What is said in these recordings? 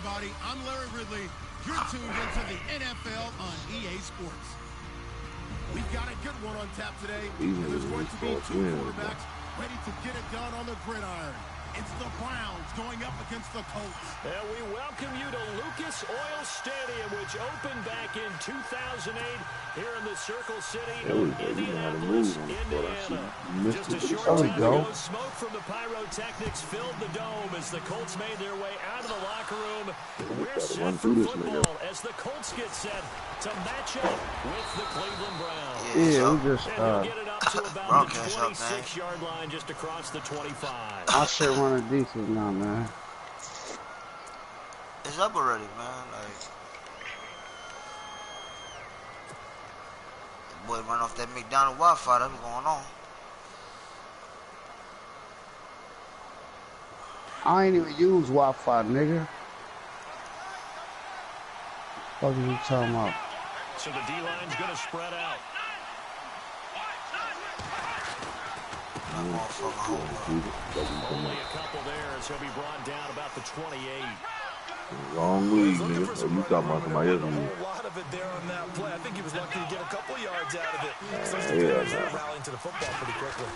everybody. I'm Larry Ridley. You're tuned into the NFL on EA Sports. We've got a good one on tap today, and there's going to be two quarterbacks ready to get it done on the gridiron. It's the Browns going up against the Colts. And we welcome you to Lucas Oil Stadium, which opened back in 2008 here in the Circle City of Indianapolis, Indiana. Just a short time ago, smoke from the pyrotechnics filled the dome as the Colts made their way out of the locker room. We're set for football as the Colts get set to match up with the Cleveland Browns. Yeah, we just and get it up to about the 26-yard line just across the 25. I should run a decent now, man. It's up already, man. Like, boy, run off that McDonald's Wi-Fi. That's what's going on. I ain't even use Wi-Fi, nigga. What are you talking about? So the D-line's going to spread out. Only a couple there as he'll be brought down about the 28. Wrong league, nigga. Oh, you talking about somebody else? A whole lot of it there on that play. I think he was lucky to get a couple of yards out of it. So those defenders are rallying to the football pretty quickly.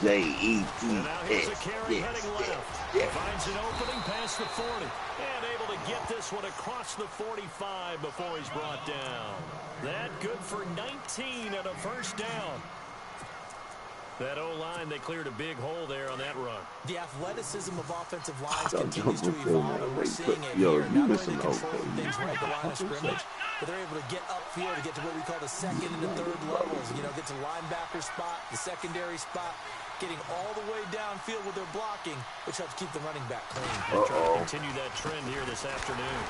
J-E-T-S. And now here's a carry heading left. Finds an opening past the 40. And able to get this one across the 45 before he's brought down. That good for 19 and a first down. That O-line, they cleared a big hole there on that run. The athleticism of offensive lines continues to evolve, and we're seeing it here. Not only they control things right at the line of scrimmage, but they're able to get upfield to get to what we call the second and the third levels. You know, get to linebacker spot, the secondary spot, getting all the way downfield with their blocking, which helps keep the running back clean. They're trying to continue that trend here this afternoon.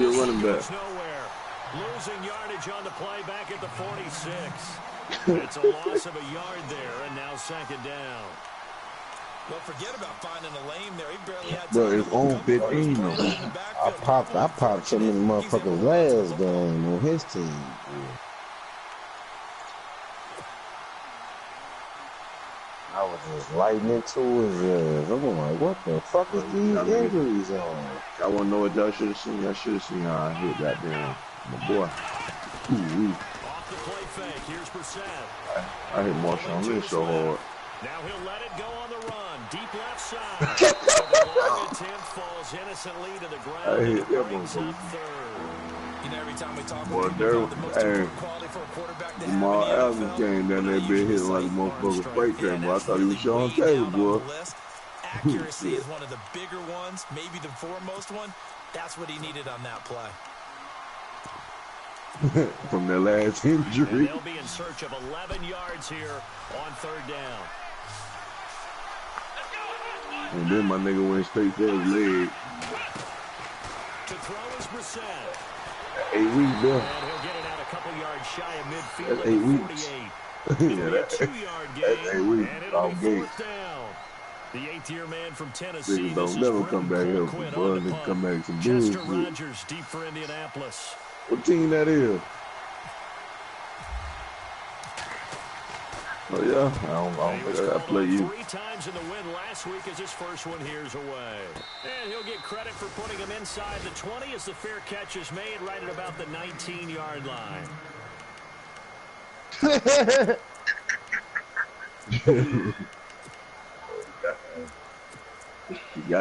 You're running back. Nowhere. Losing yardage on the play back at the 46. It's a loss of a yard there, and now second down. Well, forget about finding a lane there. He barely had time. Bro, it's on 15 though. I popped so many motherfucking labs going on his team. I was just lighting into his I'm like, what the fuck is these injuries on? I want to know what y'all should have seen. I should have seen how I hit that down. My boy. Ooh, off the play fake. Here's Brissett. I hit Marshawn Lynch so hard. Now he'll let it go on the run. Deep left side. The long attempt falls innocently to the ground. I hit that one. You know, every time we talk about the most important quality for a quarterback to Jamal have Allen came down there, been hitting like a motherfucking freight train, but I thought he was Sean Taylor, boy. Accuracy is one of the bigger ones, maybe the foremost one. That's what he needed on that play. From their last injury. And they'll be in search of 11 yards here on third down. And then my nigga went straight to his leg. To throw is Brissett. 8 weeks, Bill. And he'll get it out a couple yards shy of midfield. That's 8 weeks. Yeah, that's a 2-yard gain. That's 8 weeks. And it'll be fourth down. The 8th-year man from Tennessee. Don't never come back here for fun and come back some Chester bullshit. Rogers deep for Indianapolis. What team that is? Oh yeah, I don't think I play you. 3 times in the win last week as his first one here's away. And he'll get credit for putting him inside the 20 as the fair catch is made right at about the 19-yard line.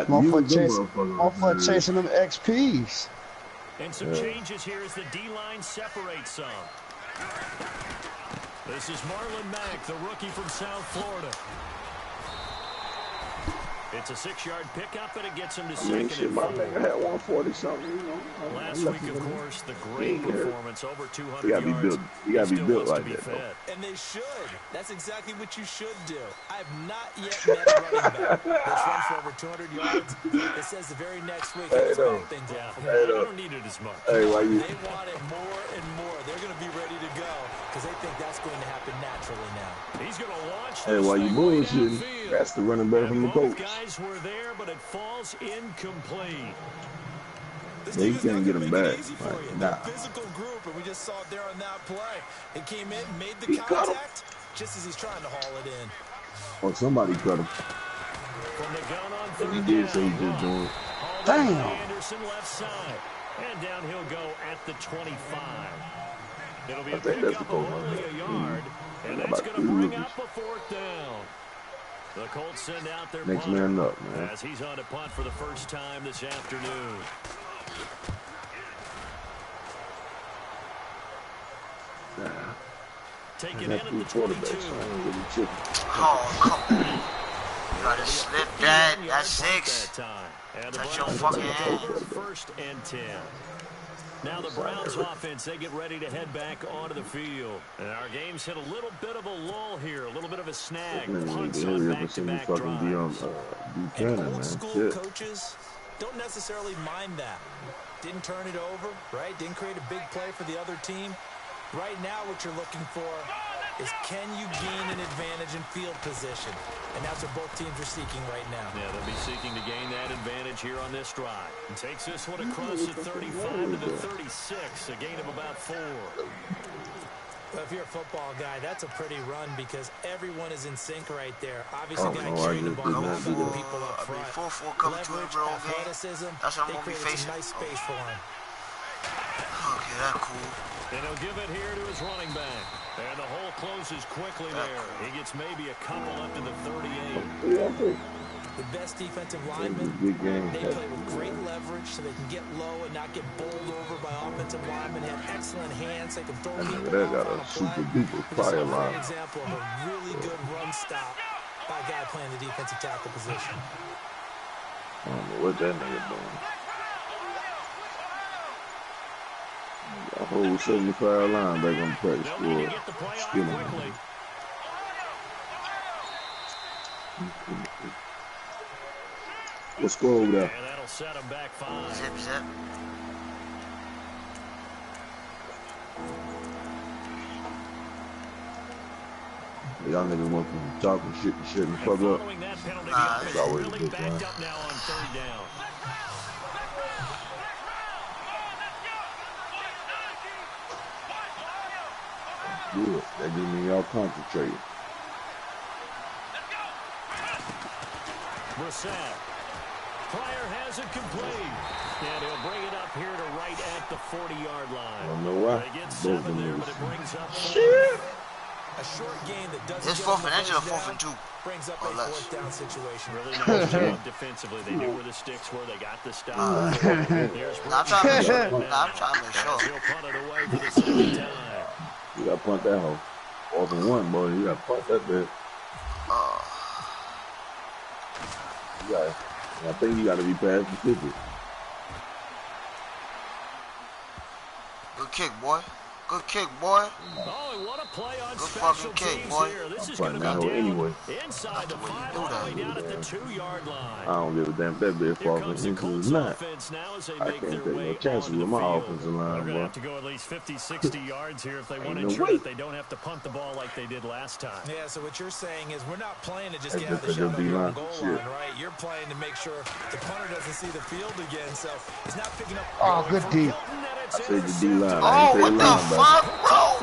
Motherfucker chasing them XPs. And some changes here as the D-line separates some. This is Marlon Mack, the rookie from South Florida. It's a 6-yard pickup, and it gets him to second and 4. My nigga had 140-something, you know. Last week, of course, the great performance, over 200 yards. You gotta be built like that, though. And they should. That's exactly what you should do. I have not yet met a running back that's run for over 200 yards. It says the very next week, hey, things out. I don't need it as much. Hey, why you? They want it more and more. They're going to be ready to go because they think that's going to happen naturally now. He's going to launch. Hey, why you bullshitting? That's the running back from the Colts. Guys were there, but it falls incomplete. Yeah, you can't get him back. Like, nah. Physical group, and we just saw it there on that play. It came in, made the contact, just as he's trying to haul it in. Oh, somebody cut him. From the gun on third he did say he just doing it. Hauled Damn. Anderson left side. And down he'll go at the 25. It'll be a that's pickup of only a yard. And that's going to bring up a fourth down. The Colts send out their next punter man up, man. as he's on to punt for the first time this afternoon. Nah. Take it in at the 22. Oh, come on. You gotta slip that. That's 6. Touch your fucking hand. First and 10. Now the Browns offense, they get ready to head back onto the field. And our game's hit a little bit of a lull here, a little bit of a snag. Punts on back-to-back drives. And old school coaches don't necessarily mind that. Didn't turn it over, right? Didn't create a big play for the other team. Right now what you're looking for is can you gain an advantage in field position? And that's what both teams are seeking right now. Yeah, they'll be seeking to gain that advantage here on this drive. And takes this one across the 35 to the 36, a gain of about 4. Well, if you're a football guy, that's a pretty run because everyone is in sync right there. Obviously, got carrying the ball, not the people up front. 4-4 coming to him, bro. Athleticism, that's what I'm going to be created facing. some nice space for him. Okay, that's cool. And he'll give it here to his running back. And the hole closes quickly there. He gets maybe a couple up to the 38. The best defensive linemen, they play with great leverage so they can get low and not get bowled over by offensive linemen. They have excellent hands. They can throw people off on a play. This is a great example of a really good run stop by a guy playing the defensive tackle position. I don't know what that nigga doing. A whole 75 line back on the practice squad. Skilling him. Let's go over there. And that'll set him back 5. Zip, zip. Y'all niggas want to talk and shit and fuck up. It's always really backed up now on 3rd down. Good. That just means y'all concentrating. Brissett. Pryor has it complete. And he'll bring it up here to right at the 40-yard line. I don't know why. They get 7 there, but it brings up 4. Shit. A short game that doesn't It's 4th and 4th and 2. Brings up a 4th down situation. Really nice job defensively. They knew where the sticks were. They got the stop. I'm trying to make sure. He'll punt it away for the 2nd time. You got to punt that hoe. 4th and 1, boy. You got to punt that bitch. I think you got to be past the 50. Good kick, boy. Good kick, boy. Oh, what a play on good special fucking kick, teams boy. here. This is going to be anyway. Inside the 5 all the way down at the 2-yard line. I don't give a damn if that bitch falls into the not. I can't take no chances with my offensive line, They're going boy. to have to go at least 50, 60 yards here if they want to ensure that they don't have to punt the ball like they did last time. Yeah, so what you're saying is we're not playing to just get out of the shot on your own goal line, right? You're playing to make sure the punter doesn't see the field again, so it's not picking up. Oh, good D. I said the D-line. Oh, what the fuck, bro?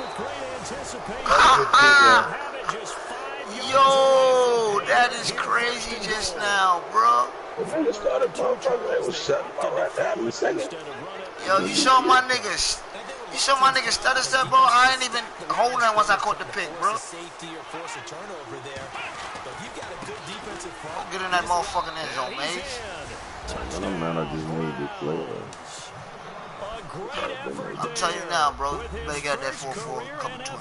Yo, that is crazy just now, bro. They started motherfucker. They was shutting up right there in a second. Yo, you saw my niggas. You saw my niggas stutter step, bro. I ain't even holding that once I caught the pick, bro. Don't get in that motherfucking end zone, mate. I'm mad I just made this play. I'm telling you now, bro. You better get that 4-4 coming to him.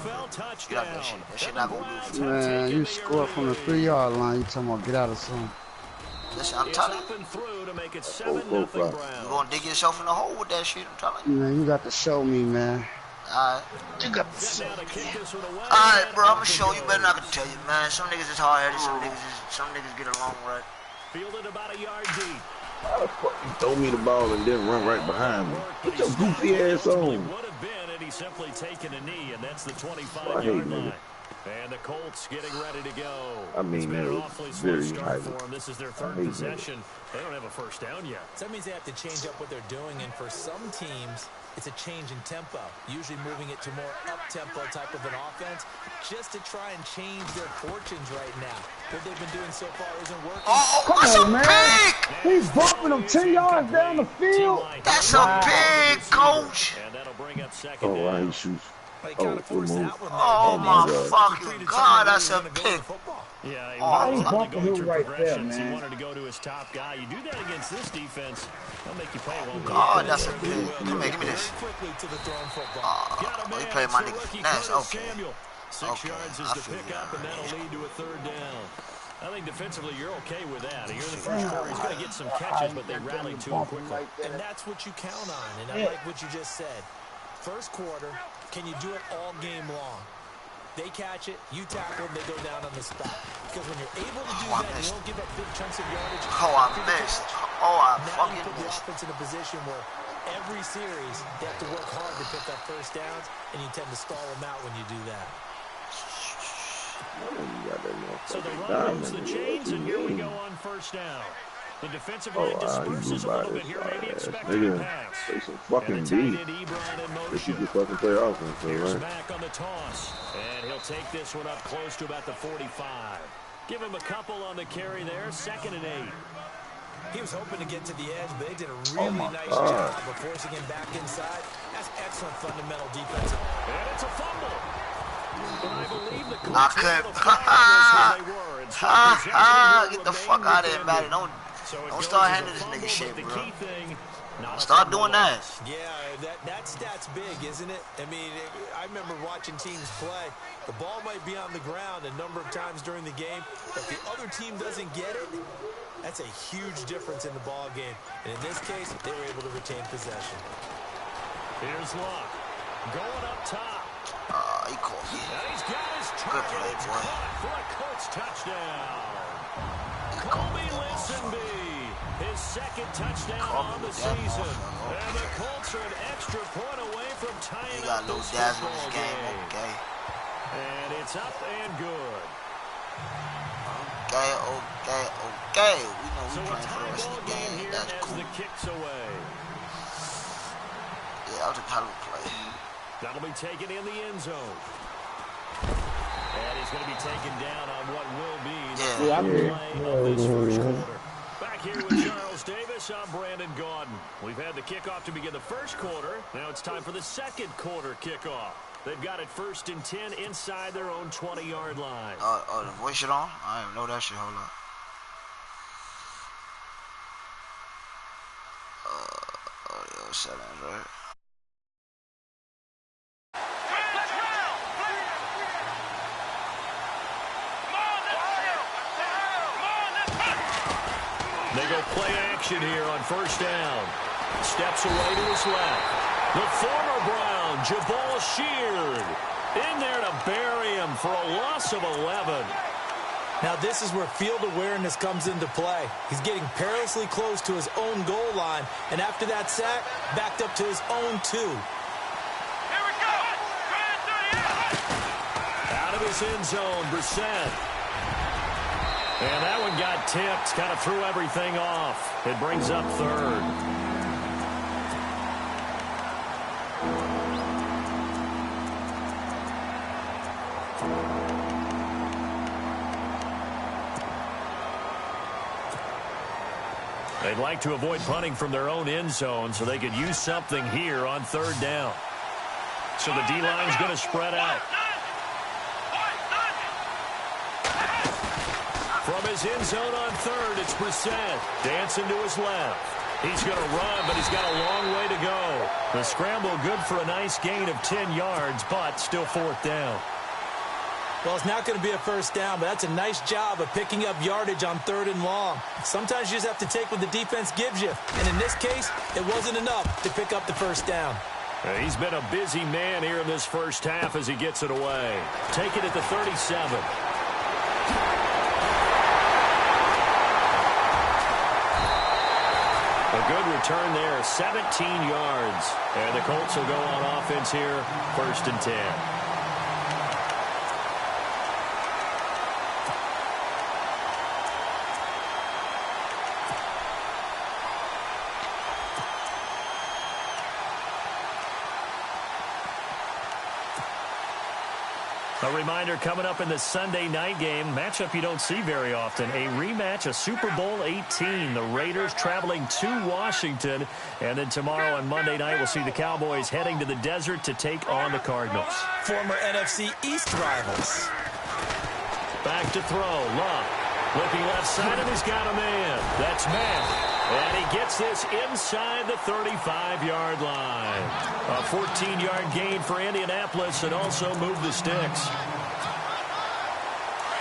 Get out that shit. That shit not gonna do for you. Man, you score from the 3-yard line. You talking about get out of something. Listen, I'm telling you. You gonna dig yourself in the hole with that shit, I'm telling you. Man, you got to show me, man. Alright. You got to show me. Alright, bro, I'm gonna show you better than I can tell you, man. Some niggas is hard-headed, some niggas get along right. Fielded about a yard deep. How the fuck you throw me the ball and then run right behind me? Put your goofy ass on. Would have been had he simply taken a knee, and that's the 25-yard line. And the Colts getting ready to go. I mean, it's been an awfully slow start for them. This is their third possession. They don't have a first down yet. So that means they have to change up what they're doing, and for some teams, it's a change in tempo, usually moving it to more up-tempo type of an offense, just to try and change their fortunes right now. What they've been doing so far isn't working. Oh, Come that's on, a man. pig! He's bumping him 10 yards down the field. That's a pig, coach! And that'll bring up second Oh, wow, down. he shoots. They kind of forced that one there. Oh, my fucking God, that's a pig. Yeah, he Oh, wanted he's to go bumping through him right there, progressions. He man. wanted to go to his top guy. You do that against this defense, they'll make you pay, won't they? God, that's a pig. Come here, give me this. Quickly to the throwing football. Oh, he played my nigga. Nice, okay. 6 Okay, yards is I the feel pickup, you. and that'll lead to a third down. I think defensively you're okay with that. You're the first quarter. He's going to get some catches, but they rallied to him quickly. And that's what you count on, and I like what you just said. First quarter, can you do it all game long? They catch it, you tackle them, they go down on the spot. Because when you're able to do that, you don't give up big chunks of yardage. Oh, I missed. Oh, I Now you fucking put the missed. offense in a position where every series they have to work hard to pick up first downs, and you tend to stall them out when you do that. So the run moves the chains, and here we go on first down. The defensive line disperses a little bit here, maybe expecting a pass. Play some fucking D. If you can fucking play offense, Here's right? Mack on the toss, and he'll take this one up close to about the 45. Give him a couple on the carry there, 2nd and 8. He was hoping to get to the edge, but they did a really nice job of forcing him back inside. That's excellent fundamental defense. And it's a fumble. I believe the I Colts couldn't. were able to find this where they were. And so possession Get will the fuck remain out of here, with man. them. Don't So it don't goes start as a handling this fumble, nigga but shit, the bro. key thing, not a Start fumble doing that. loss. Yeah, that stat's big, isn't it? I mean, I remember watching teams play. The ball might be on the ground a number of times during the game. If the other team doesn't get it, that's a huge difference in the ball game. And in this case, they were able to retain possession. Here's Luck. Going up top. He caught me. And he's got his Good target. play, It's boy. caught for a Colts touchdown. He caught Colby me, that Listenby, his 2nd touchdown Caught me on the with that season. motherfucker. And the Colts are an extra point away from He tying got up a little this dazzle in football this game, game. okay? And it's up and good. Okay. We know So we a playing for the tie rest ball of the game game. here That's as cool. the kick's away. Yeah, that was a hell of a play. That'll be taken in the end zone. And he's going to be taken down on what will be the Yeah. play of this first quarter. Back here with Charles Davis, I'm Brandon Gaudin. We've had the kickoff to begin the first quarter. Now it's time for the second quarter kickoff. They've got it 1st and 10 inside their own 20-yard line. The voice shit on? I didn't know that shit. Hold up. Audio settings, right? They go play action here on first down. Steps away to his left. The former Brown, Jabal Sheard, in there to bury him for a loss of 11. Now, this is where field awareness comes into play. He's getting perilously close to his own goal line, and after that sack, backed up to his own 2. Out of his end zone, Brissett. And that one got tipped, kind of threw everything off. It brings up 3rd. They'd like to avoid punting from their own end zone so they could use something here on 3rd down. So the D-line's going to spread out. From his end zone on 3rd, it's Brissett. Dancing to his left. He's going to run, but he's got a long way to go. The scramble good for a nice gain of 10 yards, but still 4th down. Well, it's not going to be a first down, but that's a nice job of picking up yardage on 3rd and long. Sometimes you just have to take what the defense gives you. And in this case, it wasn't enough to pick up the first down. He's been a busy man here in this first half as he gets it away. Take it at the 37. A good return there, 17 yards. And the Colts will go on offense here, 1st and 10. A reminder coming up in the Sunday night game, matchup you don't see very often, a rematch of Super Bowl 18. The Raiders traveling to Washington. And then tomorrow on Monday night, we'll see the Cowboys heading to the desert to take on the Cardinals. Former NFC East rivals. Back to throw. Love. Looking left side, and he's got a man. That's Matt. And he gets this inside the 35-yard line. A 14-yard gain for Indianapolis and also moved the sticks.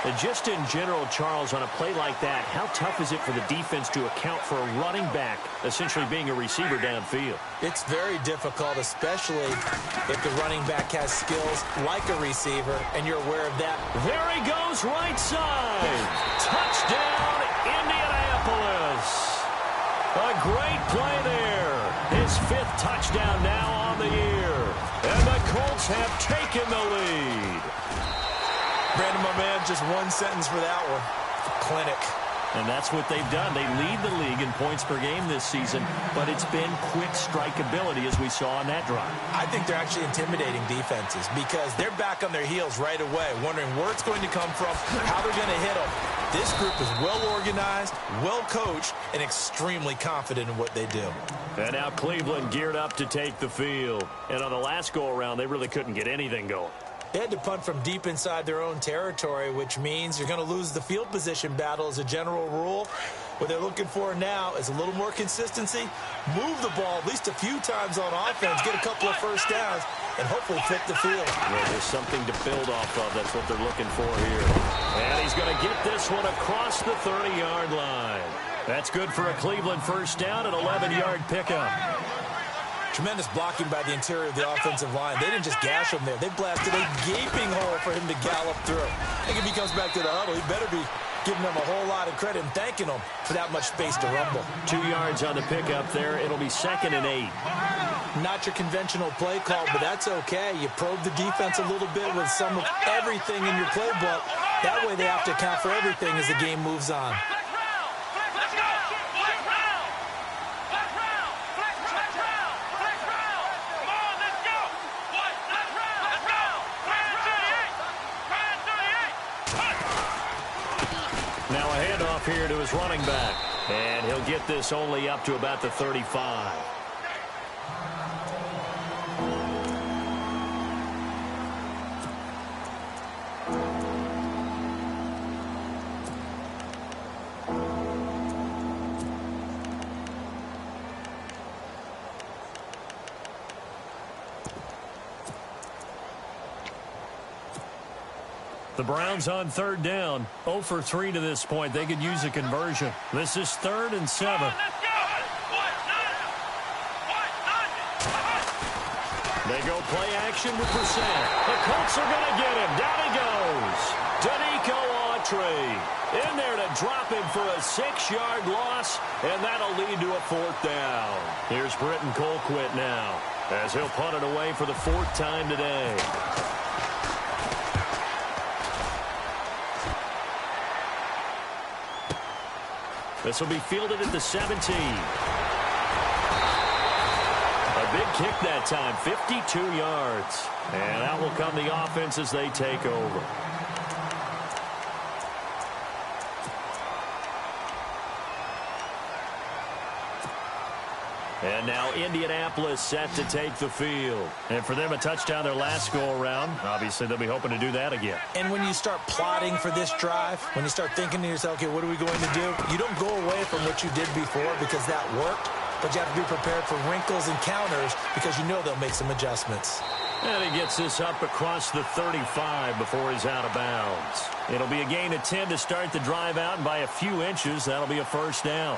And just in general, Charles, on a play like that, how tough is it for the defense to account for a running back essentially being a receiver downfield? It's very difficult, especially if the running back has skills like a receiver, and you're aware of that. There he goes, right side. Touchdown, Indianapolis. A great play there. His 5th touchdown now on the year. And the Colts have taken the lead. Brandon, my man, just one sentence for that one. Clinic. And that's what they've done. They lead the league in points per game this season, but it's been quick strike ability as we saw on that drive. I think they're actually intimidating defenses because they're back on their heels right away, wondering where it's going to come from, how they're going to hit them. This group is well organized, well coached, and extremely confident in what they do. And now Cleveland geared up to take the field. And on the last go-around, they really couldn't get anything going. They had to punt from deep inside their own territory, which means you're going to lose the field position battle as a general rule. What they're looking for now is a little more consistency, move the ball at least a few times on offense, get a couple of first downs, and hopefully flip the field. Well, there's something to build off of. That's what they're looking for here. And he's going to get this one across the 30-yard line. That's good for a Cleveland first down, an 11-yard pickup. Tremendous blocking by the interior of the offensive line. They didn't just gash him there. They blasted a gaping hole for him to gallop through. I think if he comes back to the huddle, he better be giving them a whole lot of credit and thanking them for that much space to rumble. 2 yards on the pickup there. It'll be 2nd and 8. Not your conventional play call, but that's okay. You probe the defense a little bit with some of everything in your playbook. That way they have to account for everything as the game moves on. Now a handoff here to his running back. And he'll get this only up to about the 35. The Browns on 3rd down. 0 for 3 to this point. They could use a conversion. This is 3rd and 7. They go play action with Brissett. The Colts are going to get him. Down he goes. Danico Autry in there to drop him for a 6-yard loss, and that'll lead to a 4th down. Here's Britton Colquitt now as he'll punt it away for the 4th time today. This will be fielded at the 17. A big kick that time, 52 yards. And out will come the offense as they take over. And now Indianapolis set to take the field. And for them, a touchdown their last go-around. Obviously, they'll be hoping to do that again. And when you start plotting for this drive, when you start thinking to yourself, okay, what are we going to do? You don't go away from what you did before because that worked, but you have to be prepared for wrinkles and counters because you know they'll make some adjustments. And he gets this up across the 35 before he's out of bounds. It'll be a gain of 10 to start the drive out, and by a few inches, that'll be a first down.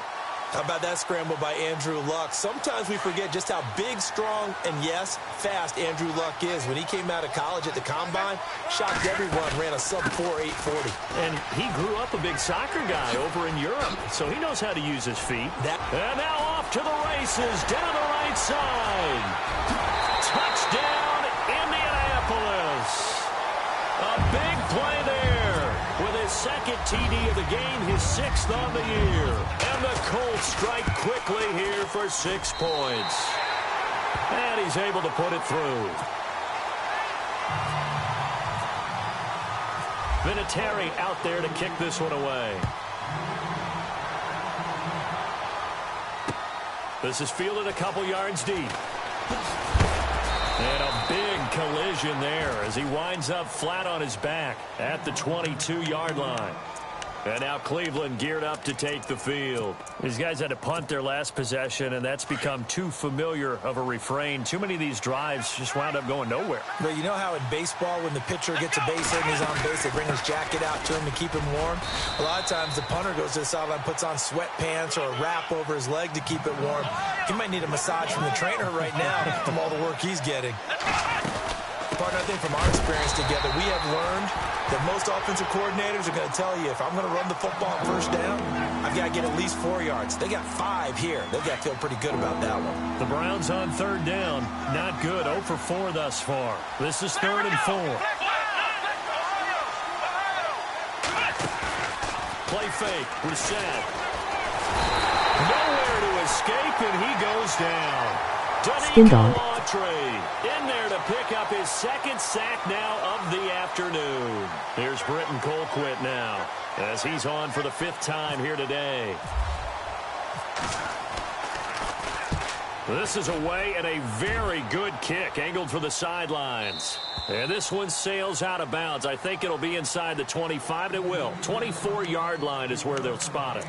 How about that scramble by Andrew Luck? Sometimes we forget just how big, strong, and yes, fast Andrew Luck is. When he came out of college at the Combine, shocked everyone, ran a sub-4 840. And he grew up a big soccer guy over in Europe, so he knows how to use his feet. And now off to the races, down the right side. Touchdown, Indianapolis. A big play there with his 2nd TD of the game, his 6th on the year. And the Colts strike quickly here for 6 points. And he's able to put it through. Vinatieri out there to kick this one away. This is fielded a couple yards deep. And a big collision there as he winds up flat on his back at the 22-yard line. And now Cleveland geared up to take the field. These guys had to punt their last possession, and that's become too familiar of a refrain. Too many of these drives just wound up going nowhere. But you know how in baseball, when the pitcher gets a base hit and he's on base, they bring his jacket out to him to keep him warm? A lot of times the punter goes to the sideline, puts on sweatpants or a wrap over his leg to keep it warm. He might need a massage from the trainer right now from all the work he's getting. Partner, I think from our experience together, we have learned that most offensive coordinators are going to tell you, if I'm going to run the football on first down, I've got to get at least 4 yards. They got 5 here. They've got to feel pretty good about that one. The Browns on third down. Not good. 0 for 4 thus far. This is 3rd and 4. Play fake. Reset. Nowhere to escape, and he goes down. Danico in there to pick up his 2nd sack now of the afternoon. Here's Britton Colquitt now as he's on for the 5th time here today. This is away and a very good kick angled for the sidelines. And this one sails out of bounds. I think it'll be inside the 25. It will. 24-yard line is where they'll spot it.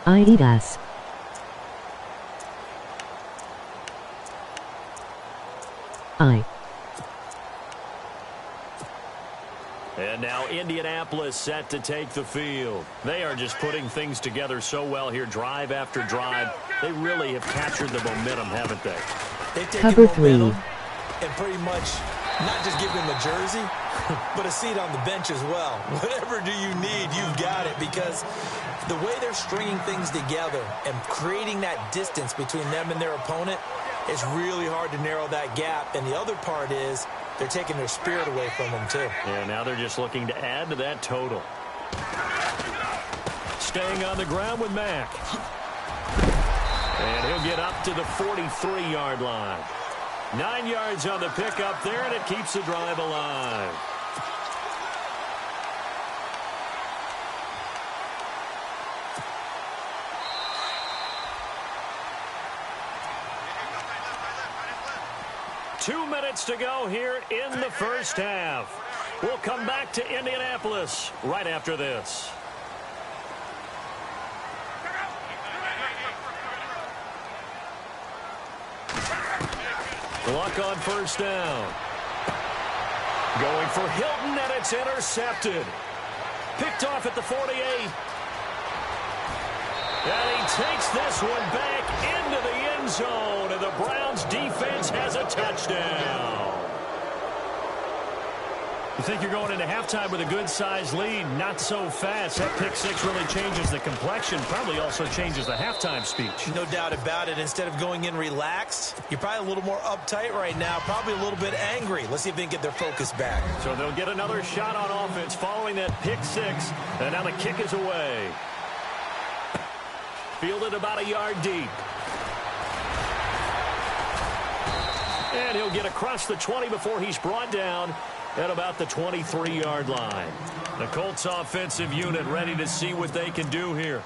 Adidas. And now Indianapolis set to take the field. They are just putting things together so well here, drive after drive. They really have captured the momentum, haven't they? They've taken Cover 3. And pretty much not just give him a jersey, but a seat on the bench as well. Whatever do you need, you've got it, because the way they're stringing things together and creating that distance between them and their opponent, it's really hard to narrow that gap. And the other part is they're taking their spirit away from them, too. Yeah, now they're just looking to add to that total. Staying on the ground with Mack. And he'll get up to the 43-yard line. 9 yards on the pickup there, and it keeps the drive alive. Two minutes to go here in the first half. We'll come back to Indianapolis right after this. Luck on first down. Going for Hilton, and it's intercepted. Picked off at the 48. And he takes this one back into the end zone, and the Browns defense has a touchdown. You think you're going into halftime with a good-sized lead? Not so fast. That pick six really changes the complexion, probably also changes the halftime speech. No doubt about it. Instead of going in relaxed, you're probably a little more uptight right now, probably a little bit angry. Let's see if they can get their focus back. So they'll get another shot on offense following that pick six, and now the kick is away. Fielded about a yard deep. And he'll get across the 20 before he's brought down at about the 23-yard line. The Colts offensive unit ready to see what they can do here.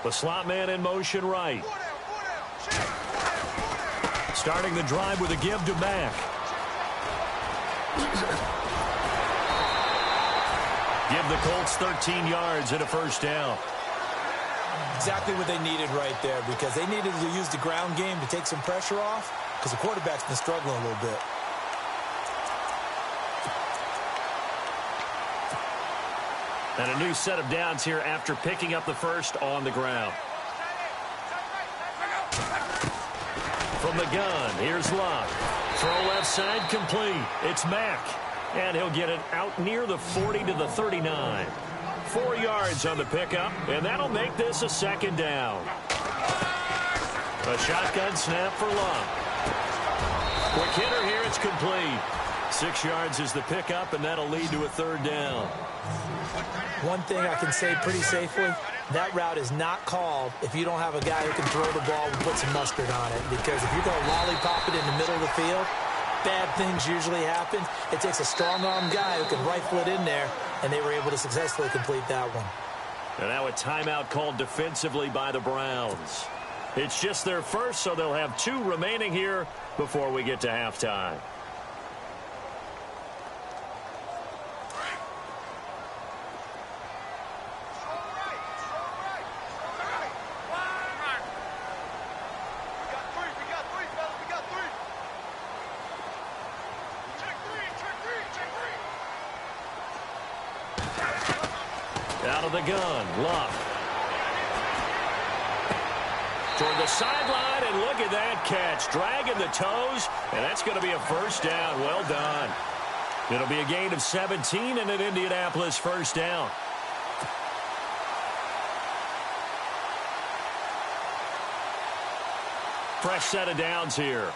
The slot man in motion right. Starting the drive with a give to Mack. Give the Colts 13 yards and a first down. Exactly what they needed right there, because they needed to use the ground game to take some pressure off, because the quarterback's been struggling a little bit. And a new set of downs here after picking up the first on the ground. From the gun, here's Luck. Throw left side complete. It's Mack. And he'll get it out near the 40 to the 39. 4 yards on the pickup, and that'll make this a second down. A shotgun snap for Luck. Quick hitter here, it's complete. 6 yards is the pickup, and that'll lead to a third down. One thing I can say pretty safely, that route is not called if you don't have a guy who can throw the ball and put some mustard on it. Because if you're going to lollipop it in the middle of the field, bad things usually happen. It takes a strong-arm guy who can rifle it in there, and they were able to successfully complete that one. And now a timeout called defensively by the Browns. It's just their first, so they'll have 2 remaining here before we get to halftime. Out of the gun, Luck. Toward the sideline, and look at that catch. Dragging the toes, and that's going to be a first down. Well done. It'll be a gain of 17 and an Indianapolis first down. Fresh set of downs here.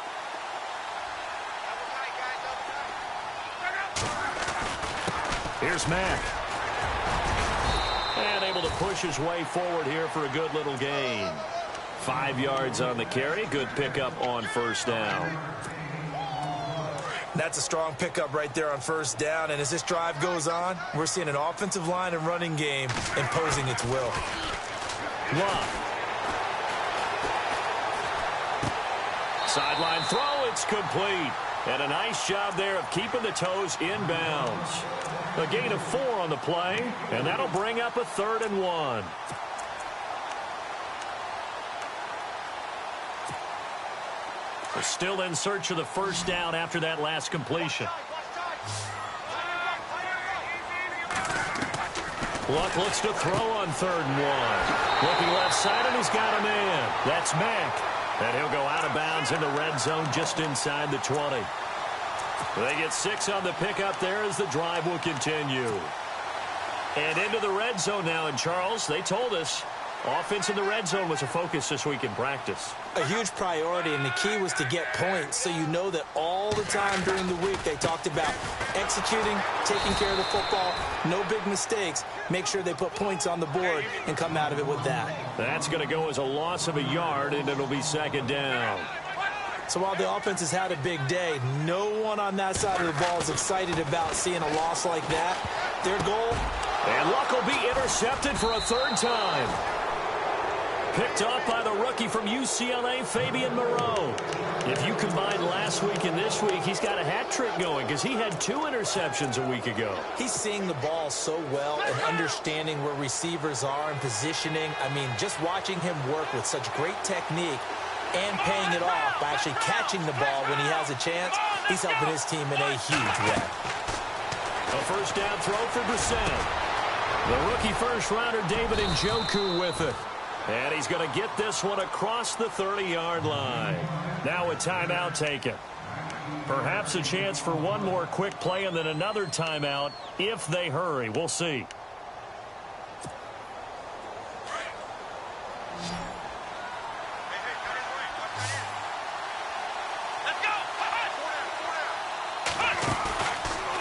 Here's Mack. And able to push his way forward here for a good little gain. 5 yards on the carry. Good pickup on first down. That's a strong pickup right there on first down. And as this drive goes on, we're seeing an offensive line and running game imposing its will. Luck. Sideline throw. It's complete. And a nice job there of keeping the toes inbounds. A gain of 4 on the play, and that'll bring up a 3rd and 1. We're still in search of the first down after that last completion. Luck looks to throw on 3rd and 1. Looking left side, and he's got a man. That's Mack. And he'll go out of bounds in the red zone just inside the 20. They get 6 on the pickup there as the drive will continue. And into the red zone now. And, Charles, they told us offense in the red zone was a focus this week in practice. A huge priority, and the key was to get points. So you know that all the time during the week they talked about executing, taking care of the football, no big mistakes. Make sure they put points on the board and come out of it with that. That's going to go as a loss of a yard, and it'll be 2nd down. So while the offense has had a big day, no one on that side of the ball is excited about seeing a loss like that. Their goal. And Luck will be intercepted for a 3rd time. Picked off by the rookie from UCLA, Fabian Moreau. If you combine last week and this week, he's got a hat trick going because he had 2 interceptions a week ago. He's seeing the ball so well and understanding where receivers are and positioning. I mean, just watching him work with such great technique and paying it off by actually catching the ball when he has a chance, he's helping his team in a huge way. A first down throw for Brissett. The rookie first-rounder David Njoku with it. And he's going to get this one across the 30-yard line. Now a timeout taken. Perhaps a chance for one more quick play and then another timeout if they hurry. We'll see.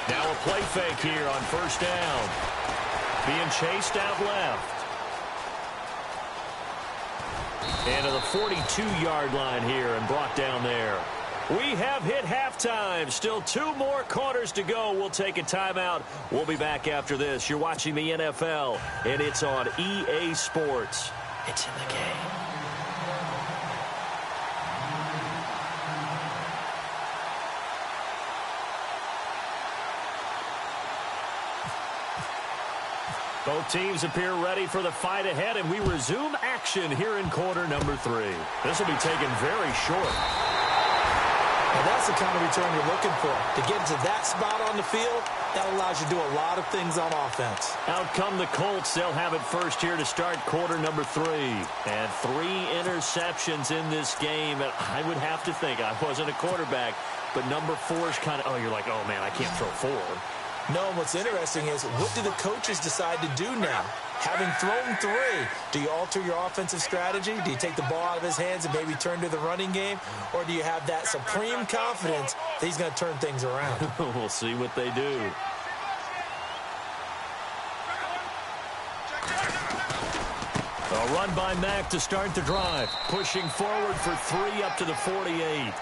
Now a play fake here on first down. Being chased out left. And to the 42-yard line here and brought down there. We have hit halftime. Still 2 more quarters to go. We'll take a timeout. We'll be back after this. You're watching the NFL, and it's on EA Sports. It's in the game. Both teams appear ready for the fight ahead, and we resume action here in quarter number 3. This will be taken very short. Now that's the kind of return you're looking for. To get to that spot on the field, that allows you to do a lot of things on offense. Out come the Colts. They'll have it first here to start quarter number 3. And 3 interceptions in this game. And I would have to think, I wasn't a quarterback, but number 4 is kind of, oh, you're like, oh, man, I can't throw 4. No, what's interesting is, what do the coaches decide to do now? Having thrown 3, do you alter your offensive strategy? Do you take the ball out of his hands and maybe turn to the running game? Or do you have that supreme confidence that he's going to turn things around? We'll see what they do. A run by Mack to start the drive. Pushing forward for 3 up to the 48.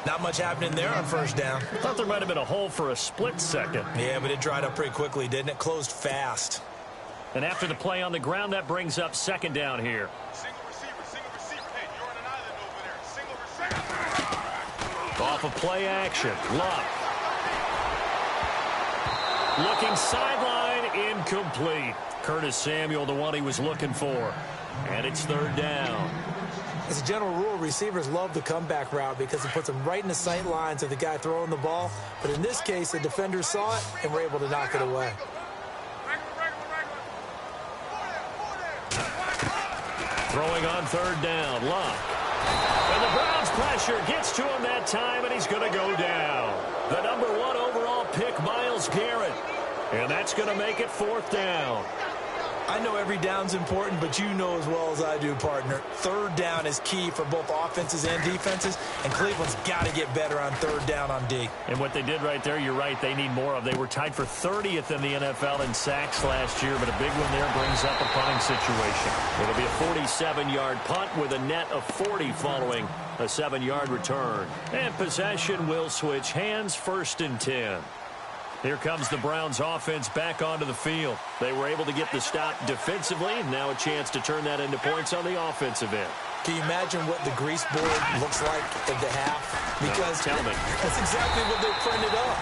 Not much happening there on first down. Thought there might have been a hole for a split second. Yeah, but it dried up pretty quickly, didn't it? Closed fast. And after the play on the ground, that brings up second down here. Single receiver. Hey, you're on an island over there. Single receiver. Off of play action. Luck. Looking sideline, incomplete. Curtis Samuel, the one he was looking for. And it's third down. As a general rule, receivers love the comeback route because it puts them right in the sight lines of the guy throwing the ball. But in this case, the defenders saw it and were able to knock it away. Throwing on third down, Luck. And the Browns pressure gets to him that time, and he's going to go down. The number 1 overall pick, Myles Garrett. And that's going to make it fourth down. I know every down's important, but you know as well as I do, partner. Third down is key for both offenses and defenses, and Cleveland's got to get better on third down on D. And what they did right there, you're right, they need more of. They were tied for 30th in the NFL in sacks last year, but a big one there brings up a punting situation. It'll be a 47-yard punt with a net of 40 following a 7-yard return. And possession will switch hands, first and 10. Here comes the Browns offense back onto the field. They were able to get the stop defensively. Now a chance to turn that into points on the offensive end. Can you imagine what the grease board looks like at the half? Because no, tell me. That's exactly what they printed up.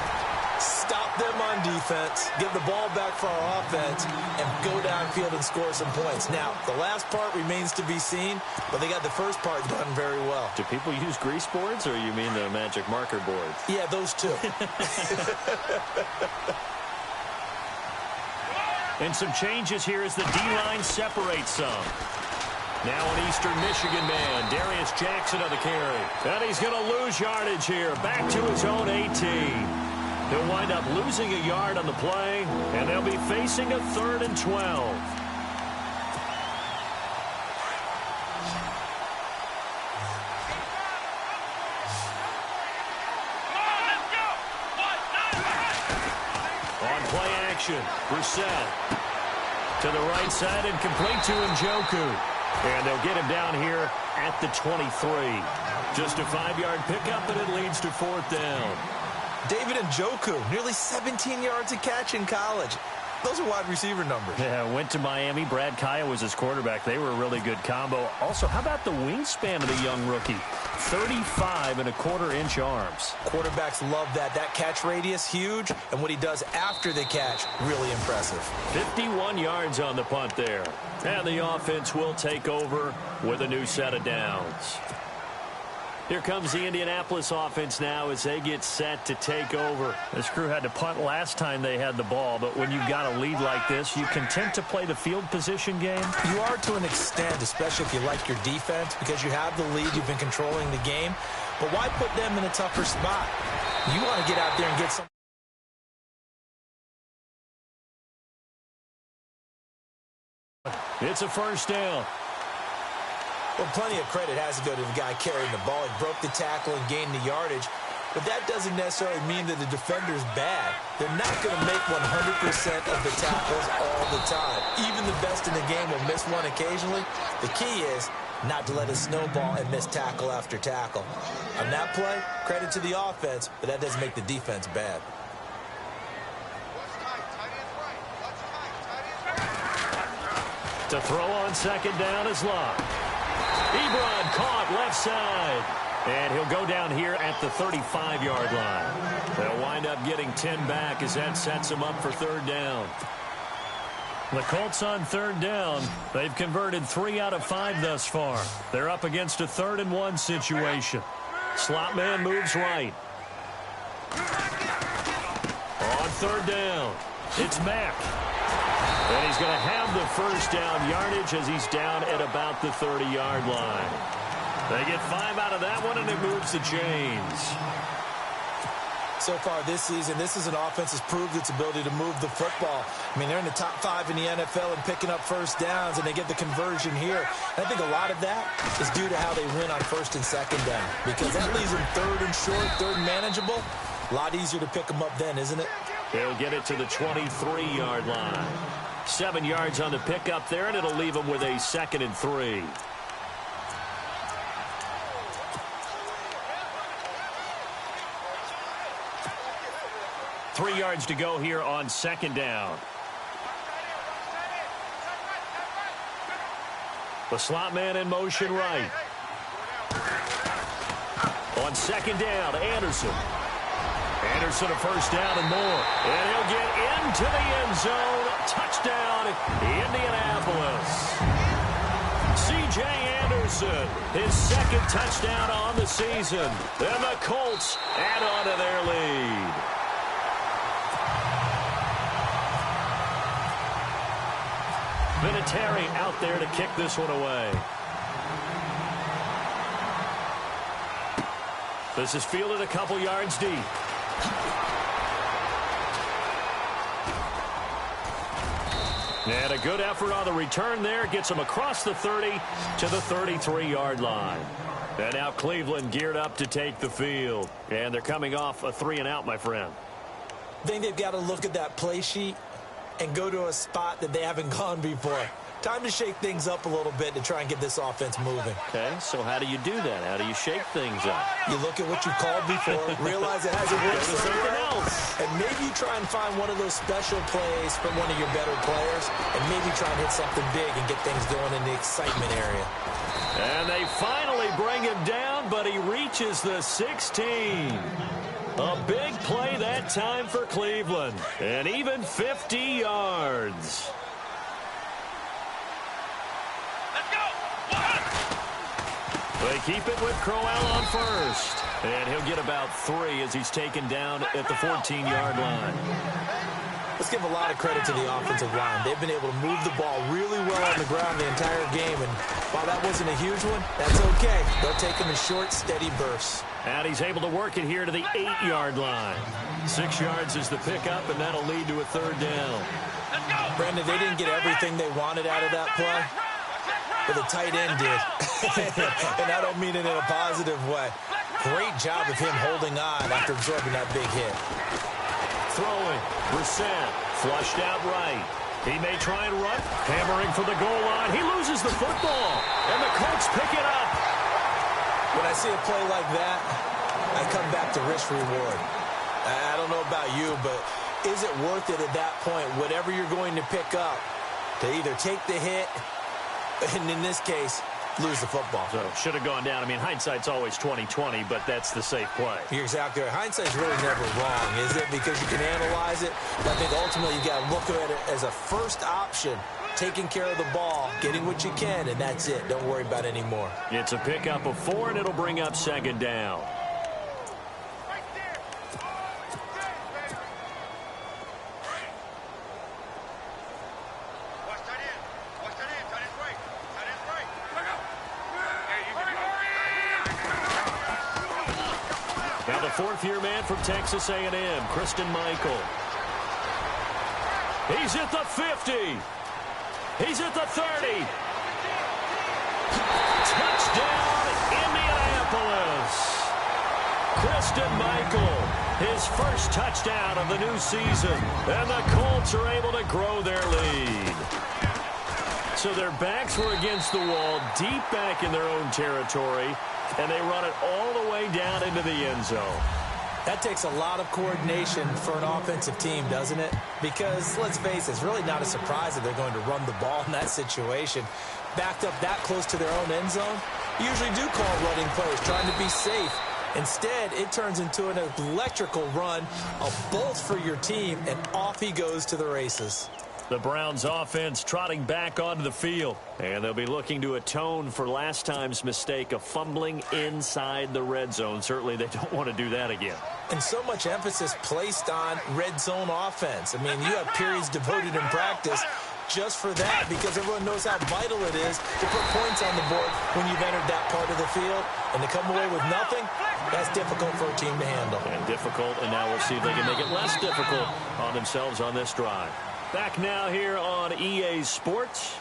Stop them on defense, get the ball back for our offense, and go downfield and score some points. Now, the last part remains to be seen, but they got the first part done very well. Do people use grease boards, or you mean the magic marker boards? Yeah, those two. And some changes here as the D-line separates some. Now an Eastern Michigan man, Darius Jackson on the carry. And he's going to lose yardage here, back to his own 18. He'll wind up losing a yard on the play, and they'll be facing a 3rd and 12. On play action, Brissett to the right side and complete to Njoku. And they'll get him down here at the 23. Just a 5-yard pickup, and it leads to 4th down. David Njoku, nearly 17 yards a catch in college. Those are wide receiver numbers. Yeah, went to Miami. Brad Kaya was his quarterback. They were a really good combo. Also, how about the wingspan of the young rookie? 35.25-inch arms. Quarterbacks love that. That catch radius, huge. And what he does after the catch, really impressive. 51 yards on the punt there. And the offense will take over with a new set of downs. Here comes the Indianapolis offense now as they get set to take over. This crew had to punt last time they had the ball, but when you've got a lead like this, you content to play the field position game? You are to an extent, especially if you like your defense, because you have the lead, you've been controlling the game. But why put them in a tougher spot? You want to get out there and get some. It's a first down. Well, plenty of credit has to go to the guy carrying the ball. He broke the tackle and gained the yardage. But that doesn't necessarily mean that the defender's bad. They're not going to make 100% of the tackles all the time. Even the best in the game will miss one occasionally. The key is not to let it snowball and miss tackle after tackle. On that play, credit to the offense, but that doesn't make the defense bad. To throw on second down is Luck. Ebron caught left side. And he'll go down here at the 35-yard line. They'll wind up getting 10 back as that sets him up for third down. The Colts on third down. They've converted 3 out of 5 thus far. They're up against a 3rd and 1 situation. Slot man moves right. On third down, it's Mack. And he's going to have the first down yardage as he's down at about the 30-yard line. They get 5 out of that one, and it moves the chains. So far this season, this is an offense that's proved its ability to move the football. I mean, they're in the top 5 in the NFL in picking up first downs, and they get the conversion here. And I think a lot of that is due to how they win on first and second down, because that leaves them third and short, third and manageable. A lot easier to pick them up then, isn't it? They'll get it to the 23-yard line. 7 yards on the pickup there, and it'll leave them with a 2nd and 3. Three yards to go here on 2nd down. The slot man in motion right. On 2nd down, Anderson. Anderson a first down and more. And he'll get into the end zone. Touchdown, Indianapolis. C.J. Anderson, his 2nd touchdown on the season. And the Colts add on to their lead. Vinatieri out there to kick this one away. This is fielded a couple yards deep. And a good effort on the return there. Gets him across the 30 to the 33-yard line. And now Cleveland geared up to take the field. And they're coming off a 3-and-out, my friend. I think they've got to look at that play sheet and go to a spot that they haven't gone before. Time to shake things up a little bit to try and get this offense moving. Okay, so how do you do that? How do you shake things up? You look at what you've called before, realize it hasn't worked something else. And maybe you try and find one of those special plays from one of your better players, and maybe try and hit something big and get things going in the excitement area. And they finally bring him down, but he reaches the 16. A big play that time for Cleveland. And even 50 yards. They keep it with Crowell on first. And he'll get about 3 as he's taken down at the 14-yard line. Let's give a lot of credit to the offensive line. They've been able to move the ball really well on the ground the entire game. And while that wasn't a huge one, that's okay. They'll take them in short, steady bursts. And he's able to work it here to the 8-yard line. 6 yards is the pickup, and that'll lead to a 3rd down. Brandon, they didn't get everything they wanted out of that play, but the tight end did. And I don't mean it in a positive way. Great job of him holding on after absorbing that big hit. Throwing, Brissett, flushed out right. He may try and run, hammering for the goal line. He loses the football, and the Colts pick it up. When I see a play like that, I come back to risk-reward. I don't know about you, but is it worth it at that point, whatever you're going to pick up, to either take the hit, and in this case, lose the football? So should have gone down. I mean, hindsight's always 20/20, but that's the safe play. You're exactly right. Hindsight's really never wrong, is it? Because you can analyze it. But I think ultimately you got to look at it as a first option. Taking care of the ball, getting what you can, and that's it. Don't worry about it anymore. It's a pickup of 4, and it'll bring up 2nd down. Now the 4th-year man from Texas A&M, Christine Michael. He's at the 50. He's at the 30. Touchdown, Indianapolis. Christine Michael, his first touchdown of the new season. And the Colts are able to grow their lead. So their backs were against the wall, deep back in their own territory, and they run it all the way down into the end zone. That takes a lot of coordination for an offensive team, doesn't it? Because, let's face it, it's really not a surprise that they're going to run the ball in that situation. Backed up that close to their own end zone, you usually do call running plays, trying to be safe. Instead, it turns into an electrical run, a bolt for your team, and off he goes to the races. The Browns offense trotting back onto the field. And they'll be looking to atone for last time's mistake of fumbling inside the red zone. Certainly they don't want to do that again. And so much emphasis placed on red zone offense. I mean, you have periods devoted in practice just for that, because everyone knows how vital it is to put points on the board when you've entered that part of the field. And to come away with nothing, That's difficult for a team to handle. And difficult, and now we'll see if they can make it less difficult on themselves on this drive. Back now here on EA Sports.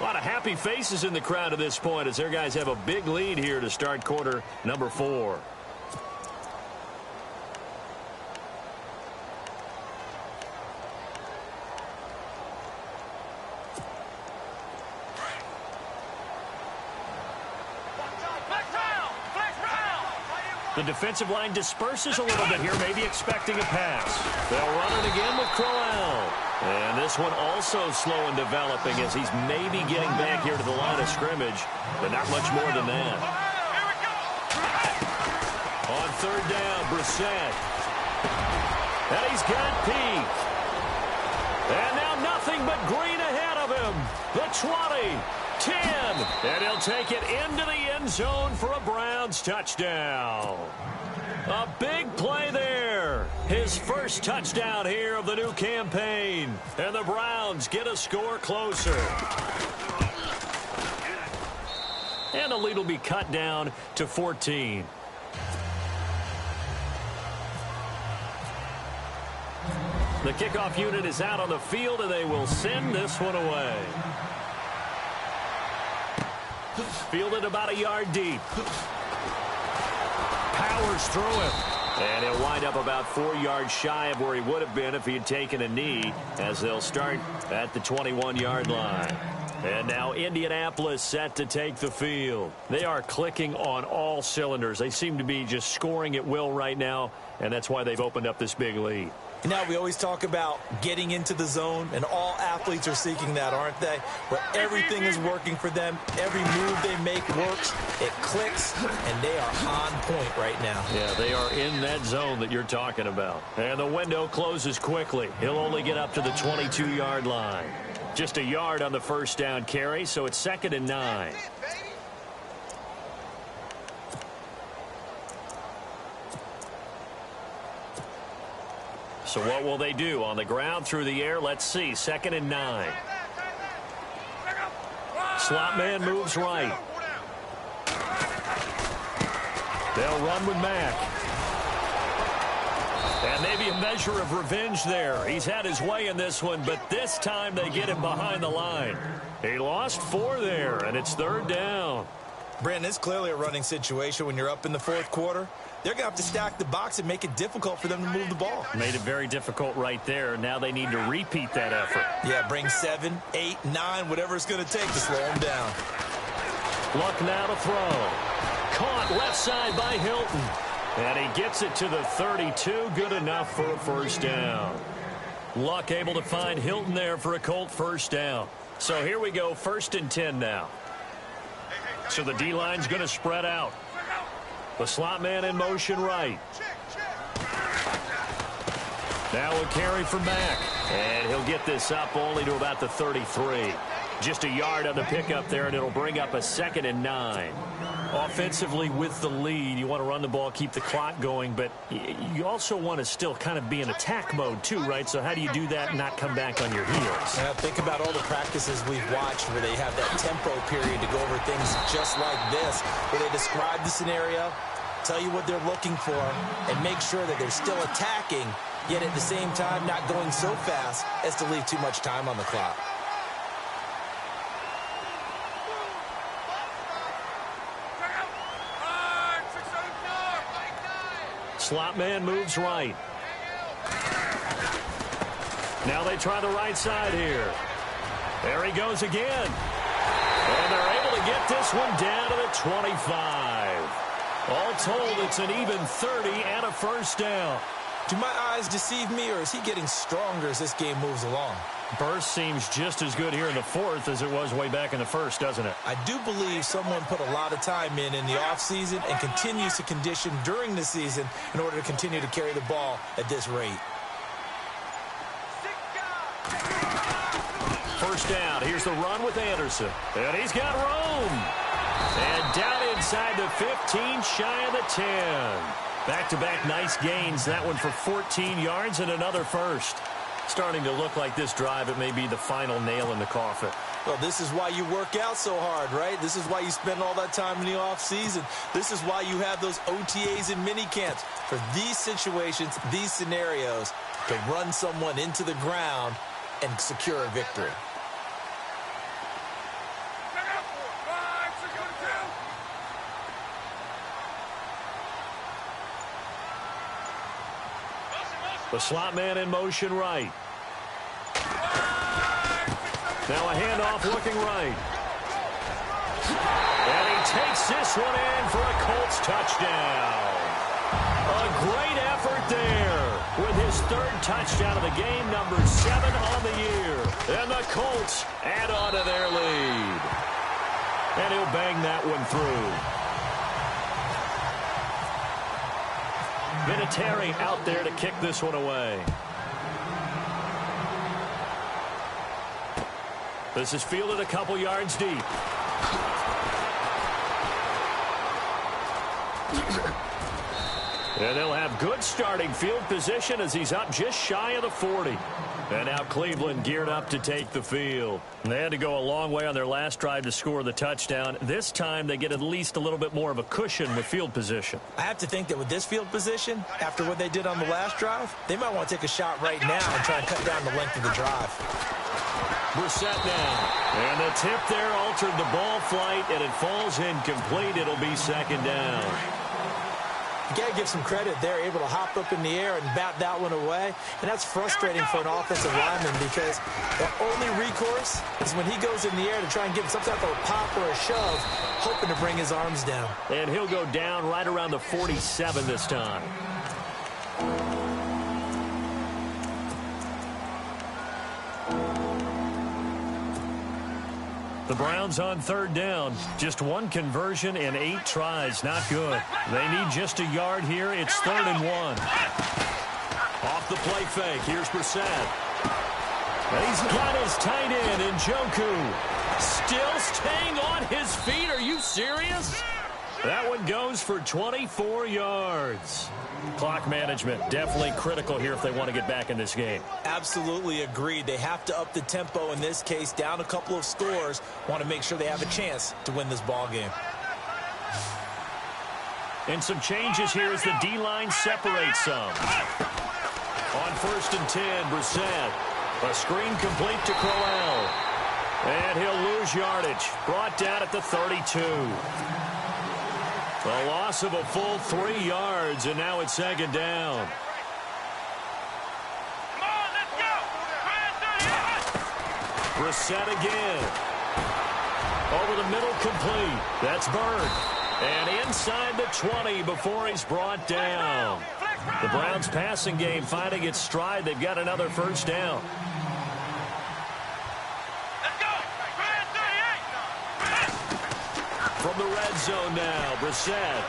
A lot of happy faces in the crowd at this point as their guys have a big lead here to start quarter number 4. The defensive line disperses a little bit here, maybe expecting a pass. They'll run it again with Crowell. And this one also slow in developing as he's maybe getting back here to the line of scrimmage, but not much more than that. On third down, Brissett. And he's got Peak. And now nothing but green ahead of him. The 20. 10, and he'll take it into the end zone for a Browns touchdown. A big play there. His first touchdown here of the new campaign. And the Browns get a score closer. And the lead will be cut down to 14. The kickoff unit is out on the field, and they will send this one away. Fielded about a yard deep. Powers through him. And he'll wind up about 4 yards shy of where he would have been if he had taken a knee, as they'll start at the 21-yard line. And now Indianapolis set to take the field. They are clicking on all cylinders. They seem to be just scoring at will right now, and that's why they've opened up this big lead. Now, we always talk about getting into the zone, and all athletes are seeking that, aren't they? Where everything is working for them, every move they make works, it clicks, and they are on point right now. Yeah, they are in that zone that you're talking about. And the window closes quickly. He'll only get up to the 22-yard line. Just a yard on the first down carry, so it's 2nd and 9. So what will they do? On the ground, through the air? Let's see. 2nd and 9. Slot man moves right. They'll run with Mack. And maybe a measure of revenge there. He's had his way in this one, but this time they get him behind the line. He lost 4 there, and it's 3rd down. Brandon, it's clearly a running situation when you're up in the 4th quarter. They're going to have to stack the box and make it difficult for them to move the ball. Made it very difficult right there. Now they need to repeat that effort. Yeah, bring 7, 8, 9, whatever it's going to take to slow them down. Luck now to throw. Caught left side by Hilton. And he gets it to the 32. Good enough for a first down. Luck able to find Hilton there for a Colt first down. So here we go, 1st and 10 now. So the D-line's going to spread out. The slot man in motion right. Now a carry for Mack. And he'll get this up only to about the 33. Just a yard on the pickup there, and it'll bring up a 2nd and 9. Offensively with the lead, you want to run the ball, keep the clock going, but you also want to still kind of be in attack mode too, right? So how do you do that and not come back on your heels? Yeah, think about all the practices we've watched where they have that tempo period to go over things just like this, where they describe the scenario, tell you what they're looking for, and make sure that they're still attacking, yet at the same time not going so fast as to leave too much time on the clock. Slot man moves right. Now they try the right side here. There he goes again. And they're able to get this one down to the 25. All told, it's an even 30 and a first down. Do my eyes deceive me, or is he getting stronger as this game moves along? Burst seems just as good here in the 4th as it was way back in the 1st, doesn't it? I do believe someone put a lot of time in the offseason and continues to condition during the season in order to continue to carry the ball at this rate. First down. Here's the run with Anderson. And he's got room. And down inside the 15, shy of the 10. Back-to-back nice gains. That one for 14 yards and another first. Starting to look like this drive, it may be the final nail in the coffin. Well, this is why you work out so hard, right? This is why you spend all that time in the off-season. This is why you have those OTAs and mini camps. For these situations, these scenarios, to run someone into the ground and secure a victory. The slot man in motion right. Now a handoff looking right. And he takes this one in for a Colts touchdown. A great effort there with his third touchdown of the game, number 7 on the year. And the Colts add on to their lead. And he'll bang that one through. Vinatieri out there to kick this one away. This is fielded a couple yards deep. And they'll have good starting field position as he's up just shy of the 40. And now Cleveland geared up to take the field. They had to go a long way on their last drive to score the touchdown. This time they get at least a little bit more of a cushion with field position. I have to think that with this field position, after what they did on the last drive, they might want to take a shot right now and try and cut down the length of the drive. Brissett now. And the tip there altered the ball flight, and it falls incomplete. It'll be second down. You got to give some credit. They're able to hop up in the air and bat that one away. And that's frustrating for an offensive lineman because the only recourse is when he goes in the air to try and give some type of a pop or a shove, hoping to bring his arms down. And he'll go down right around the 47 this time. The Browns on third down. Just one conversion in 8 tries. Not good. They need just a yard here. It's 3rd and 1. Off the play fake. Here's Brissett. And he's got his tight end, Njoku. Still staying on his feet. Are you serious? That one goes for 24 yards. Clock management definitely critical here if they want to get back in this game. Absolutely agreed. They have to up the tempo in this case, down a couple of scores. Want to make sure they have a chance to win this ball game. And some changes here as the D-line separates some. On 1st and 10, Brissett. A screen complete to Crowell. And he'll lose yardage. Brought down at the 32. A loss of a full 3 yards, and now it's second down. Come on, let's go. Brissett again. Over the middle, complete. That's Bird. And inside the 20 before he's brought down. The Browns passing game finding its stride. They've got another first down. From the red zone now, Brissett.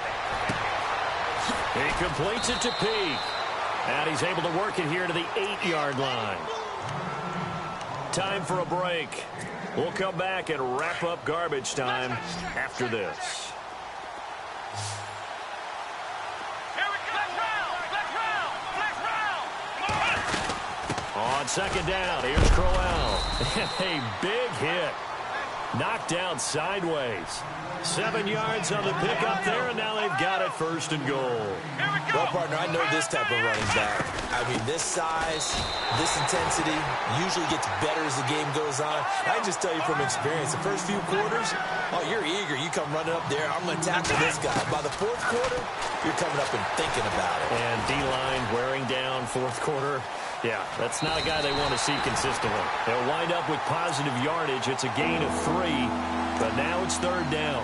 He completes it to Peak. And he's able to work it here to the 8-yard line. Time for a break. We'll come back and wrap up garbage time after this. On second down, here's Crowell. A big hit. Knocked down sideways. 7 yards on the pickup there, and now they've got it 1st and goal. Well, partner, I know this type of running back. I mean, this size, this intensity usually gets better as the game goes on. I can just tell you from experience, the first few quarters, oh, you're eager. You come running up there, I'm going to tackle this guy. By the 4th quarter, you're coming up and thinking about it. And D-line wearing down 4th quarter. Yeah, that's not a guy they want to see consistently. They'll wind up with positive yardage. It's a gain of 3, but now it's 3rd down.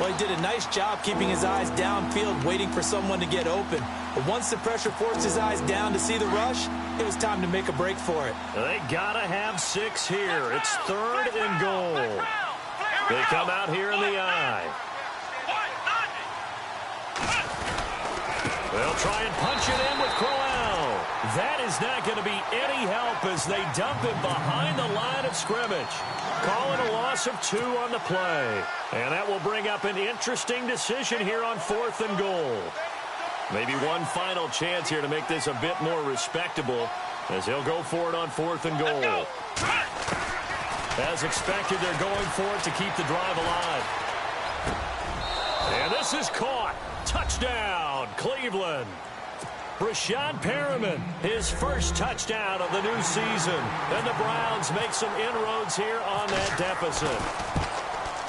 Well, he did a nice job keeping his eyes downfield, waiting for someone to get open. But once the pressure forced his eyes down to see the rush, it was time to make a break for it. They got to have 6 here. It's 3rd and goal. They come out here in the eye. They'll try and punch it in with Crowell. That is not going to be any help as they dump him behind the line of scrimmage. Calling a loss of 2 on the play. And that will bring up an interesting decision here on 4th and goal. Maybe one final chance here to make this a bit more respectable as he'll go for it on 4th and goal. As expected, they're going for it to keep the drive alive. And this is caught. Touchdown, Cleveland. Rashad Perriman, his first touchdown of the new season. And the Browns make some inroads here on that deficit.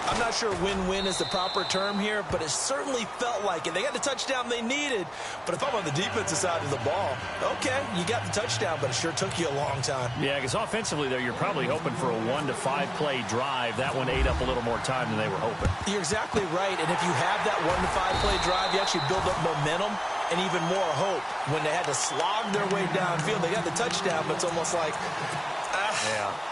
I'm not sure win-win is the proper term here, but it certainly felt like it. They got the touchdown they needed, but if I'm on the defensive side of the ball, okay, you got the touchdown, but it sure took you a long time. Yeah, because offensively, there, you're probably hoping for a 1 to 5 play drive. That one ate up a little more time than they were hoping. You're exactly right, and if you have that 1 to 5 play drive, you actually build up momentum and even more hope. When they had to slog their way downfield, they got the touchdown, but it's almost like,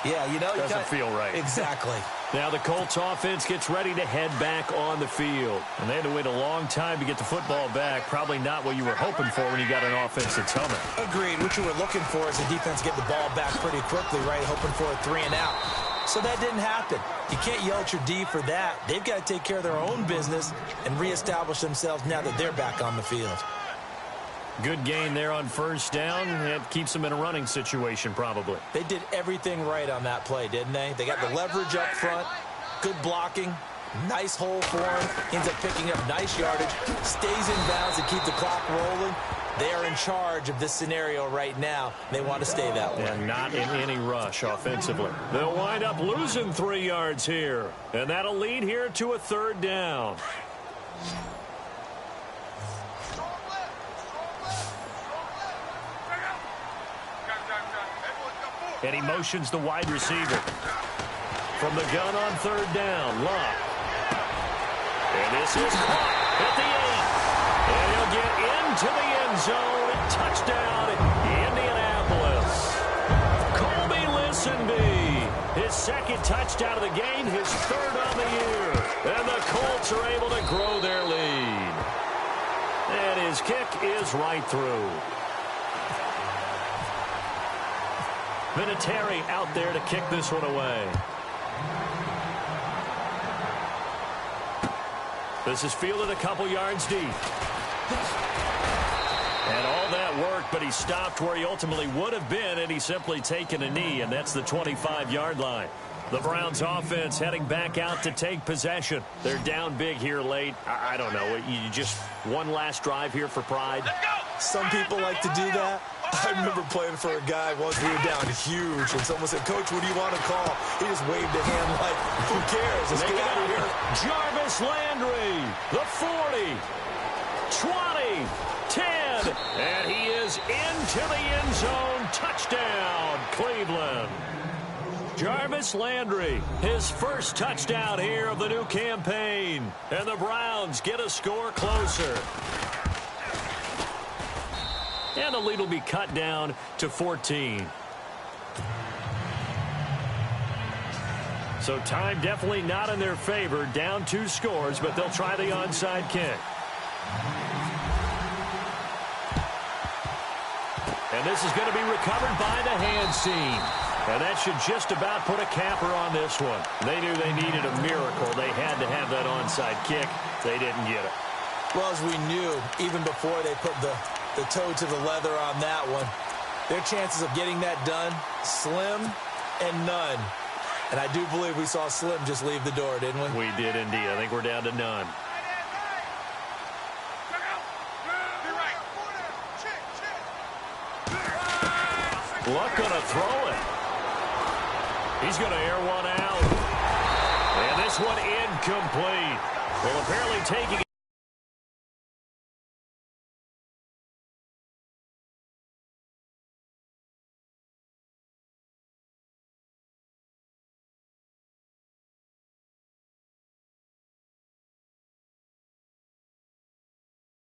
yeah, you know, doesn't feel right. Exactly. Now the Colts offense gets ready to head back on the field. And they had to wait a long time to get the football back. Probably not what you were hoping for when you got an offense that's humming. Agreed. What you were looking for is the defense get the ball back pretty quickly, right? Hoping for a 3 and out. So that didn't happen. You can't yell at your D for that. They've got to take care of their own business and reestablish themselves now that they're back on the field. Good gain there on first down. It keeps them in a running situation, probably. They did everything right on that play, didn't they? They got the leverage up front, good blocking, nice hole for him, ends up picking up nice yardage, stays in bounds to keep the clock rolling. They are in charge of this scenario right now. They want to stay that way. And not in any rush offensively. They'll wind up losing 3 yards here. And that'll lead here to a 3rd down. And he motions the wide receiver. From the gun on 3rd down, Luck. And this is caught at the 8. And he'll get into the end zone. Touchdown, Indianapolis. Colby Listenby, his 2nd touchdown of the game, his 3rd on the year. And the Colts are able to grow their lead. And his kick is right through. Vinatieri out there to kick this one away. This is fielded a couple yards deep. And all that work, but he stopped where he ultimately would have been, and he's simply taken a knee, and that's the 25-yard line. The Browns offense heading back out to take possession. They're down big here late. I don't know. You just one last drive here for pride. Some people like to do that. I remember playing for a guy once. We were down huge, and someone said, "Coach, what do you want to call?" He just waved a hand like, "Who cares? Let's get out of here." Jarvis Landry, the 40, 20, 10, and he is into the end zone. Touchdown, Cleveland. Jarvis Landry, his first touchdown here of the new campaign. And the Browns get a score closer. And the lead will be cut down to 14. So time definitely not in their favor. Down 2 scores, but they'll try the onside kick. And this is going to be recovered by the hands team. And that should just about put a capper on this one. They knew they needed a miracle. They had to have that onside kick. They didn't get it. Well, as we knew, even before they put the toe to the leather on that one, their chances of getting that done, slim and none. And I do believe we saw Slim just leave the door, didn't we? We did indeed. I think we're down to none. Luck gonna throw it. He's gonna air one out. And this one incomplete. Well, apparently taking